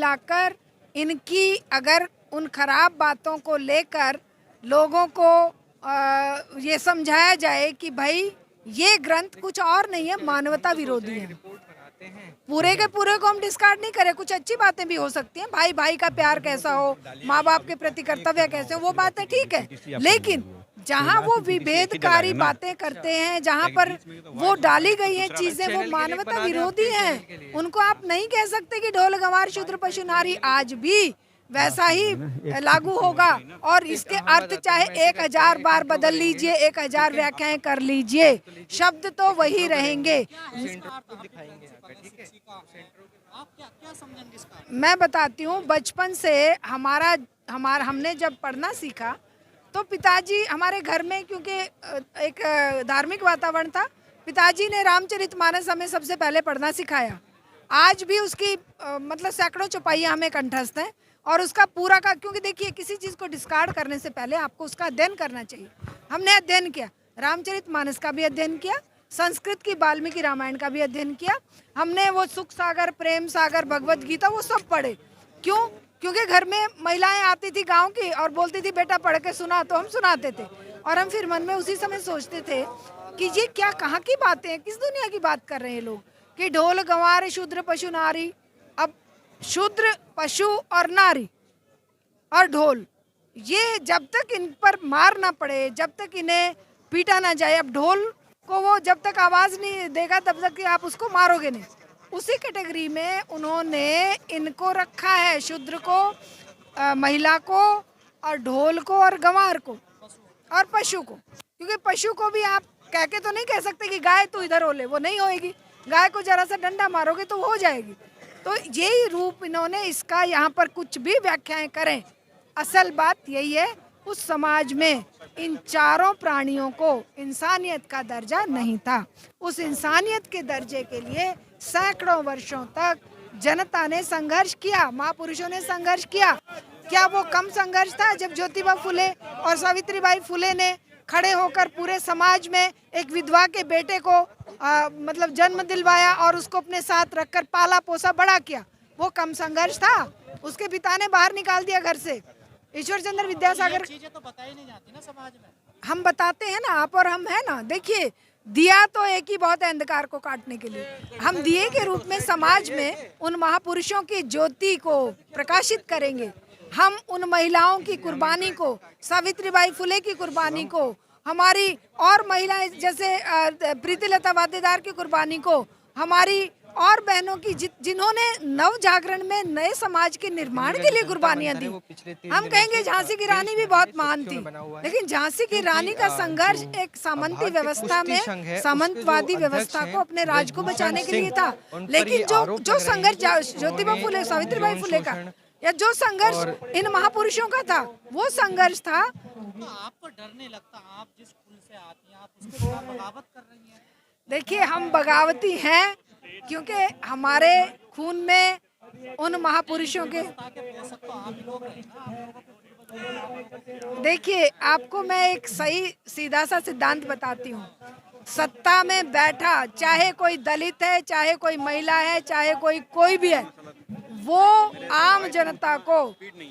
मिलाकर इनकी अगर उन खराब बातों को लेकर लोगों को ये समझाया जाए कि भाई ये ग्रंथ कुछ और नहीं है, मानवता विरोधी है, पूरे के पूरे को हम डिस्कार्ड नहीं करें। कुछ अच्छी बातें भी हो सकती हैं, भाई भाई का प्यार कैसा हो, माँ बाप के प्रति कर्तव्य कैसे हो, वो बातें ठीक है। लेकिन जहाँ वो विभेदकारी बातें करते हैं, जहाँ पर वो डाली गई हैं चीजें, वो मानवता विरोधी हैं। उनको आप नहीं कह सकते कि ढोल गंवार शूद्र पशु नारी आज भी वैसा ही लागू होगा। और इसके अर्थ चाहे 1000 बार बदल लीजिए, 1000 व्याख्याएं कर लीजिए, शब्द तो वही रहेंगे। मैं बताती हूँ, बचपन से हमने जब पढ़ना सीखा तो पिताजी हमारे घर में, क्योंकि एक धार्मिक वातावरण था, पिताजी ने रामचरितमानस हमें सबसे पहले पढ़ना सिखाया। आज भी उसकी मतलब सैकड़ों चौपाइयाँ हमें कंठस्थ हैं और उसका पूरा का, क्योंकि देखिए किसी चीज़ को डिस्कार्ड करने से पहले आपको उसका अध्ययन करना चाहिए। हमने अध्ययन किया, रामचरितमानस का भी अध्ययन किया, संस्कृत की वाल्मीकि रामायण का भी अध्ययन किया, हमने वो सुख सागर, प्रेम सागर, भगवत गीता वो सब पढ़े। क्यों? क्योंकि घर में महिलाएं आती थी गांव की और बोलती थी बेटा पढ़ के सुना, तो हम सुनाते थे और हम फिर मन में उसी समय सोचते थे कि ये क्या, कहाँ की बातें हैं, किस दुनिया की बात कर रहे हैं लोग कि ढोल गंवार शूद्र पशु नारी। अब शूद्र, पशु और नारी और ढोल, ये जब तक इन पर मार ना पड़े, जब तक इन्हें पीटा ना जाए, अब ढोल को वो जब तक आवाज़ नहीं देगा तब तक कि आप उसको मारोगे नहीं, उसी कैटेगरी में उन्होंने इनको रखा है, शूद्र को, महिला को, और ढोल को, और गंवार को, और पशु को। क्योंकि पशु को भी आप कह के तो नहीं कह सकते कि गाय तू इधर हो ले, वो नहीं होएगी। गाय को जरा सा डंडा मारोगे तो वो हो जाएगी। तो यही रूप इन्होंने इसका, यहाँ पर कुछ भी व्याख्याएं करें, असल बात यही है, उस समाज में इन चारों प्राणियों को इंसानियत का दर्जा नहीं था। उस इंसानियत के दर्जे के लिए सैकड़ों वर्षों तक जनता ने संघर्ष किया, महापुरुषों ने संघर्ष किया। क्या वो कम संघर्ष था जब ज्योतिबा फुले और सावित्रीबाई फुले ने खड़े होकर पूरे समाज में एक विधवा के बेटे को मतलब जन्म दिलवाया और उसको अपने साथ रखकर पाला पोसा बड़ा किया? वो कम संघर्ष था? उसके पिता ने बाहर निकाल दिया घर से। ईश्वर चंद्र विद्यासागर, चीजें तो बताई नहीं जाती ना समाज में। हम बताते हैं ना, आप और हम है ना। देखिए, दिया तो एक ही बहुत है अंधकार को काटने के लिए। हम दिए के रूप में समाज में उन महापुरुषों की ज्योति को प्रकाशित करेंगे। हम उन महिलाओं की कुर्बानी को, सावित्रीबाई फुले की कुर्बानी को, हमारी और महिलाएं जैसे प्रीतिलता वाद्देदार की कुर्बानी को, हमारी और बहनों की जिन्होंने नव जागरण में नए समाज के निर्माण के लिए कुर्बानियां दी। हम कहेंगे झांसी की रानी भी बहुत महान थी, लेकिन झांसी की रानी का संघर्ष एक सामंती व्यवस्था में, सामंतवादी व्यवस्था को अपने राज को बचाने के लिए था। लेकिन जो संघर्ष ज्योतिबा फुले, सावित्रीबाई फुले का, या जो संघर्ष इन महापुरुषों का था, वो संघर्ष था। तो आपको डर नहीं लगता, आप जिस कुल से आती हैं, आप उसके खिलाफ बगावत कर रही हैं? देखिए, हम बगावती हैं क्योंकि हमारे खून में उन महापुरुषों के, देखिए आपको मैं एक सही सीधा सा सिद्धांत बताती हूँ। सत्ता में बैठा, चाहे कोई दलित है, चाहे कोई महिला है, चाहे कोई भी है, वो आम जनता को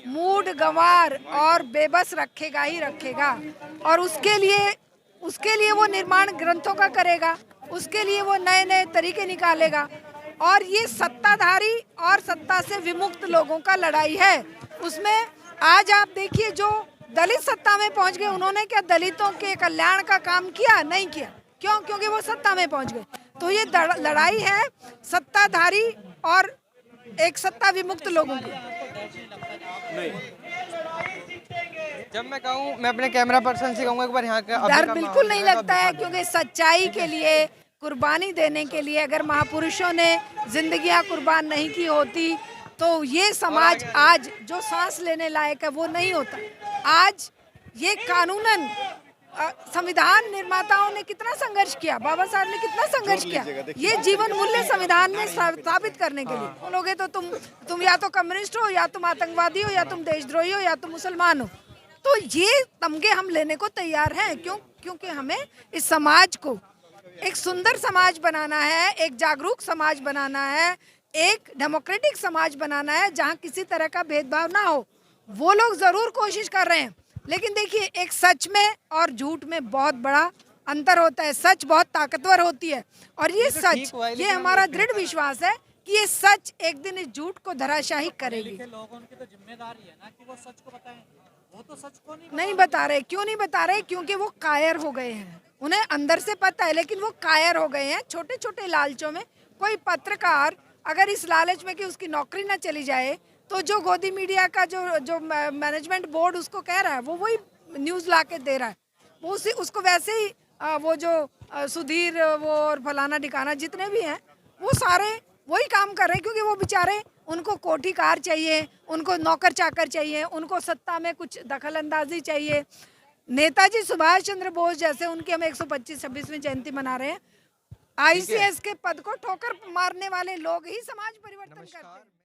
मूड गंवार और बेबस रखेगा ही रखेगा। और उसके लिए वो निर्माण ग्रंथों का करेगा, उसके लिए वो नए नए तरीके निकालेगा। और ये सत्ताधारी और सत्ता से विमुक्त लोगों का लड़ाई है। उसमें आज आप देखिए, जो दलित सत्ता में पहुंच गए, उन्होंने क्या दलितों के कल्याण का काम किया? नहीं किया। क्यों? क्योंकि वो सत्ता में पहुंच गए। तो ये लड़ाई है सत्ताधारी और एक सत्ता विमुक्त लोगों की। नहीं, जब मैं कहूँ, मैं अपने कैमरा पर्सन से कहूँगा एक बार यहाँ का डर बिल्कुल नहीं लगता है, क्योंकि सच्चाई के लिए कुर्बानी देने के लिए अगर महापुरुषों ने जिंदगियां कुर्बान नहीं की होती तो ये समाज आज जो सांस लेने लायक है वो नहीं होता। आज ये कानूनन संविधान निर्माताओं ने कितना संघर्ष किया, बाबा साहब ने कितना संघर्ष किया ये जीवन मूल्य संविधान में स्थापित करने के लिए। बोलोगे तो तुम या तो कम्युनिस्ट हो, या तुम आतंकवादी हो, या तुम देशद्रोही हो, या तुम मुसलमान हो। तो ये तमगे हम लेने को तैयार हैं। क्यों? क्योंकि हमें इस समाज को एक सुंदर समाज बनाना है, एक जागरूक समाज बनाना है, एक डेमोक्रेटिक समाज बनाना है जहाँ किसी तरह का भेदभाव ना हो। वो लोग जरूर कोशिश कर रहे हैं, लेकिन देखिए एक सच में और झूठ में बहुत बड़ा अंतर होता है। सच बहुत ताकतवर होती है और ये तो सच, ठीक हुआ है, ये लेकिन हम हमारा एक दृढ़ विश्वास है कि ये सच एक दिन इस झूठ को धराशाही करेगी। लोगों की तो जिम्मेदारी है ना कि वो सच को बताएं। वो तो सच को नहीं बता रहे। क्यों नहीं बता रहे? क्योंकि वो कायर हो गए हैं। उन्हें अंदर से पता है, लेकिन वो कायर हो गए हैं छोटे छोटे लालचों में। कोई पत्रकार अगर इस लालच में कि उसकी नौकरी ना चली जाए, तो जो गोदी मीडिया का जो मैनेजमेंट बोर्ड उसको कह रहा है, वो वही न्यूज़ ला के दे रहा है। वो उसको वैसे ही वो जो सुधीर वो और फलाना ढिकाना जितने भी हैं, वो सारे वही काम कर रहे हैं, क्योंकि वो बेचारे, उनको कोठी कार चाहिए, उनको नौकर चाकर चाहिए, उनको सत्ता में कुछ दखल अंदाजी चाहिए। नेताजी सुभाष चंद्र बोस जैसे, उनकी हम 125-26वीं जयंती मना रहे हैं। आईसीएस के पद को ठोकर मारने वाले लोग ही समाज परिवर्तन करते हैं।